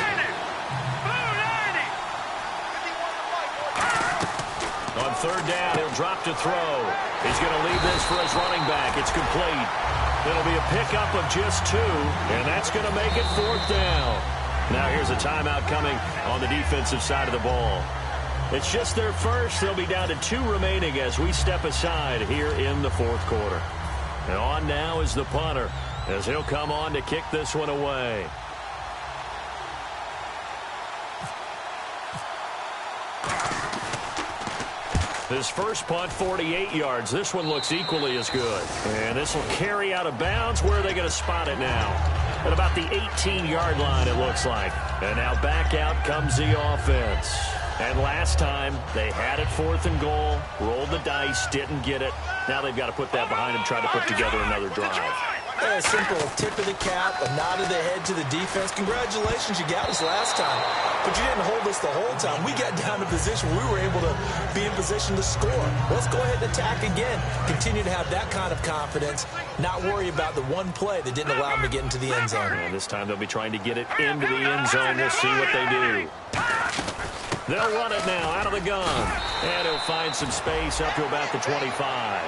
On 3rd down, he'll drop to throw. He's going to leave this for his running back. It's complete. It'll be a pickup of just 2, and that's going to make it 4th down. Now here's a timeout coming on the defensive side of the ball. It's just their first. They'll be down to 2 remaining as we step aside here in the fourth quarter. And on now is the punter as he'll come on to kick this one away. His first punt, 48 yards. This one looks equally as good. And this will carry out of bounds. Where are they going to spot it now? At about the 18-yard line, it looks like. And now back out comes the offense. And last time, they had it 4th and goal, rolled the dice, didn't get it. Now they've got to put that behind them, try to put together another drive. Yeah, simple, a tip of the cap, a nod of the head to the defense. Congratulations, you got us last time. But you didn't hold us the whole time. We got down to position where we were able to be in position to score. Let's go ahead and attack again. Continue to have that kind of confidence, not worry about the one play that didn't allow them to get into the end zone. And this time they'll be trying to get it into the end zone. We'll see what they do. They'll run it now out of the gun. And he'll find some space up to about the 25.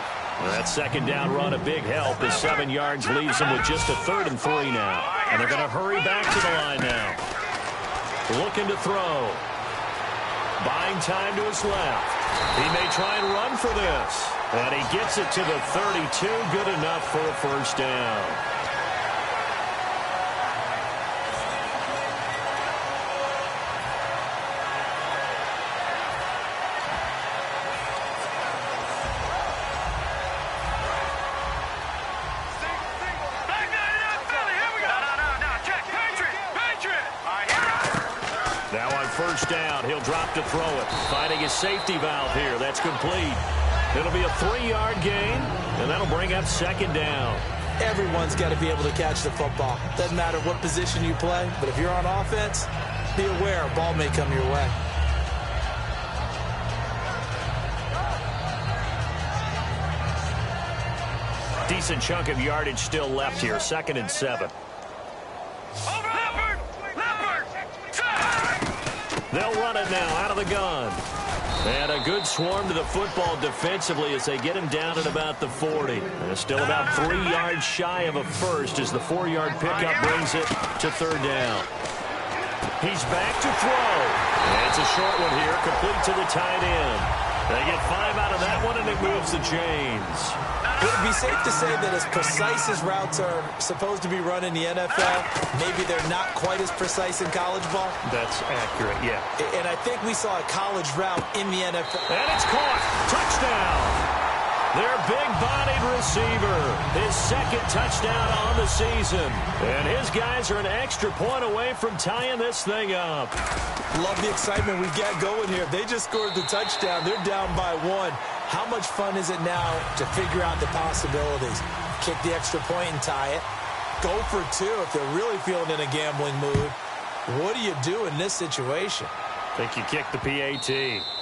That second down run a big help. The 7 yards leaves them with just a 3rd and 3 now. And they're going to hurry back to the line now. Looking to throw. Buying time to his left. He may try and run for this. And he gets it to the 32. Good enough for a first down. First down, he'll drop to throw it. Finding his safety valve here. That's complete. It'll be a 3-yard gain, and that'll bring up 2nd down. Everyone's got to be able to catch the football. Doesn't matter what position you play, but if you're on offense, be aware a ball may come your way. Decent chunk of yardage still left here. 2nd and 7. They'll run it now out of the gun. And a good swarm to the football defensively as they get him down at about the 40. And it's still about 3 yards shy of a first as the 4-yard pickup brings it to 3rd down. He's back to throw. And it's a short one here, complete to the tight end. They get 5 out of that one, and it moves the chains. Would it be safe to say that as precise as routes are supposed to be run in the NFL, maybe they're not quite as precise in college ball? That's accurate, yeah. And I think we saw a college route in the NFL. And it's caught. Touchdown. Their big-bodied receiver. His 2nd touchdown on the season. And his guys are an extra point away from tying this thing up. Love the excitement we've got going here. If they just scored the touchdown, they're down by 1. How much fun is it now to figure out the possibilities? Kick the extra point and tie it. Go for 2 if they're really feeling in a gambling mood. What do you do in this situation? I think you kick the PAT.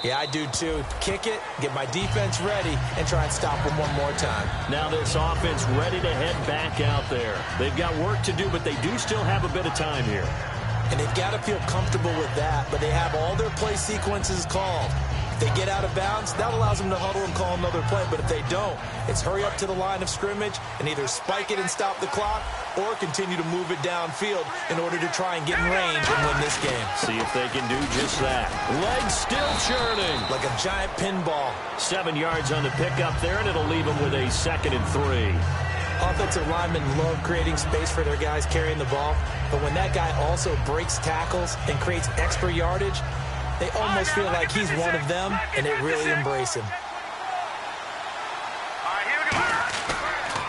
Yeah, I do too. Kick it, get my defense ready, and try and stop them one more time. Now this offense ready to head back out there. They've got work to do, but they do still have a bit of time here. And they've got to feel comfortable with that, but they have all their play sequences called. If they get out of bounds, that allows them to huddle and call another play. But if they don't, it's hurry up to the line of scrimmage and either spike it and stop the clock or continue to move it downfield in order to try and get in range and win this game. See if they can do just that. Legs still churning. Like a giant pinball. 7 yards on the pickup there, and it'll leave them with a 2nd and 3. Offensive linemen love creating space for their guys carrying the ball. But when that guy also breaks tackles and creates extra yardage, they almost feel like he's one of them, and they really embrace him.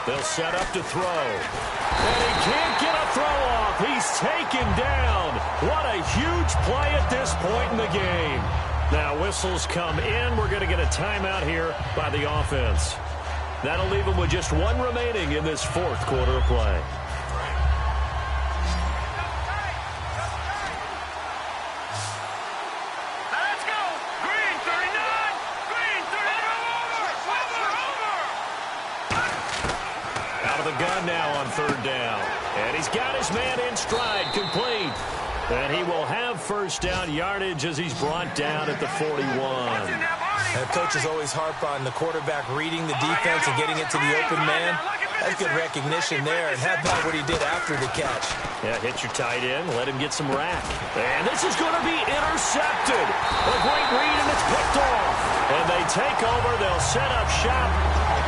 They'll set up to throw. And he can't get a throw off. He's taken down. What a huge play at this point in the game. Now whistles come in. We're going to get a timeout here by the offense. That'll leave them with just 1 remaining in this 4th quarter of play. Gun now on 3rd down. And he's got his man in stride, complete. And he will have first down yardage as he's brought down at the 41. And coaches always harp on the quarterback reading the defense and getting it to the open man. That's good recognition there. And how about what he did after the catch? Yeah, hit your tight end, let him get some rack. And this is going to be intercepted. A great read, and it's picked off. And they take over. They'll set up shop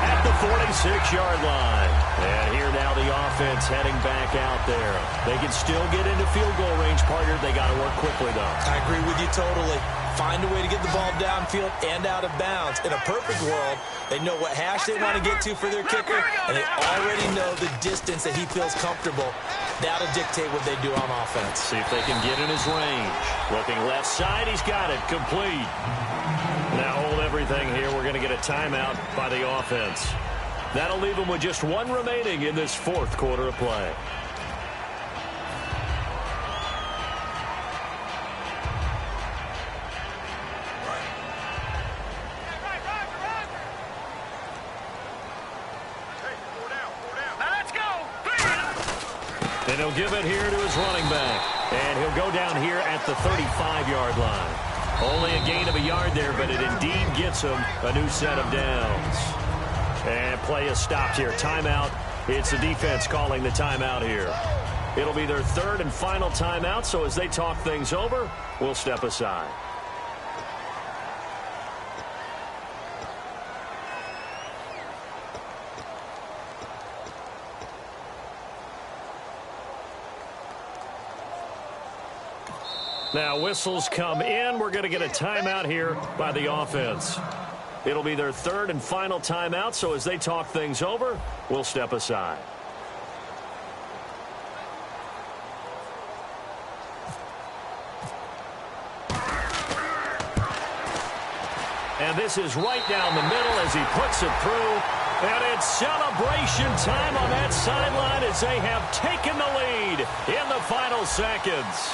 at the 46-yard line. And here now the offense heading back out there. They can still get into field goal range, partner. They got to work quickly, though. I agree with you totally. Find a way to get the ball downfield and out of bounds. In a perfect world, they know what hash they want to get to for their kicker, and they already know the distance that he feels comfortable. That'll dictate what they do on offense. See if they can get in his range. Looking left side, he's got it. Complete. Now hold everything here. We're going to get a timeout by the offense. That'll leave them with just 1 remaining in this 4th quarter of play. And he'll give it here to his running back. And he'll go down here at the 35-yard line. Only a gain of a yard there, but it indeed gets him a new set of downs. And play is stopped here. Timeout. It's the defense calling the timeout here. It'll be their third and final timeout, so as they talk things over, we'll step aside. Now whistles come in. We're going to get a timeout here by the offense. It'll be their third and final timeout, so as they talk things over, we'll step aside. And this is right down the middle as he puts it through. And it's celebration time on that sideline as they have taken the lead in the final seconds.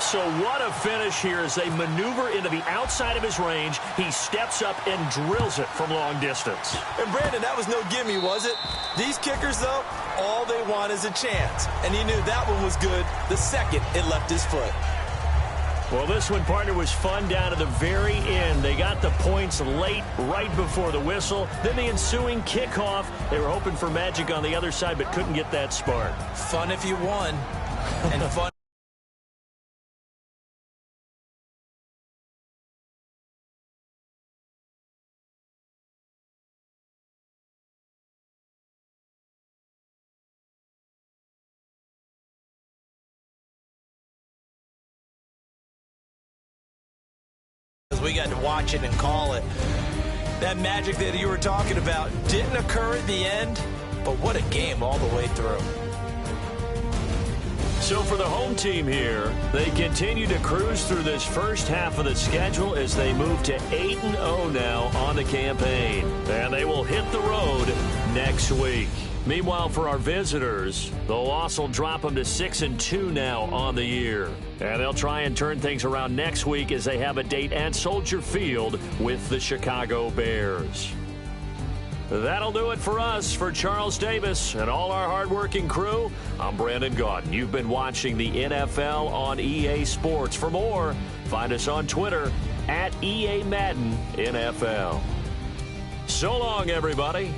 So what a finish here as they maneuver into the outside of his range. He steps up and drills it from long distance. And Brandon, that was no gimme, was it? These kickers, though, all they want is a chance. And he knew that one was good the second it left his foot. Well, this one, partner, was fun down to the very end. They got the points late, right before the whistle. Then the ensuing kickoff. They were hoping for magic on the other side, but couldn't get that spark. Fun if you won, and fun. We got to watch it and call it. That magic that you were talking about didn't occur at the end, but what a game all the way through. So for the home team here, they continue to cruise through this first half of the schedule as they move to 8-0 now on the campaign. And they will hit the road next week. Meanwhile, for our visitors, the loss will drop them to 6-2 now on the year. And they'll try and turn things around next week as they have a date at Soldier Field with the Chicago Bears. That'll do it for us. For Charles Davis and all our hardworking crew, I'm Brandon Gaudin. You've been watching the NFL on EA Sports. For more, find us on Twitter at EA Madden NFL. So long, everybody.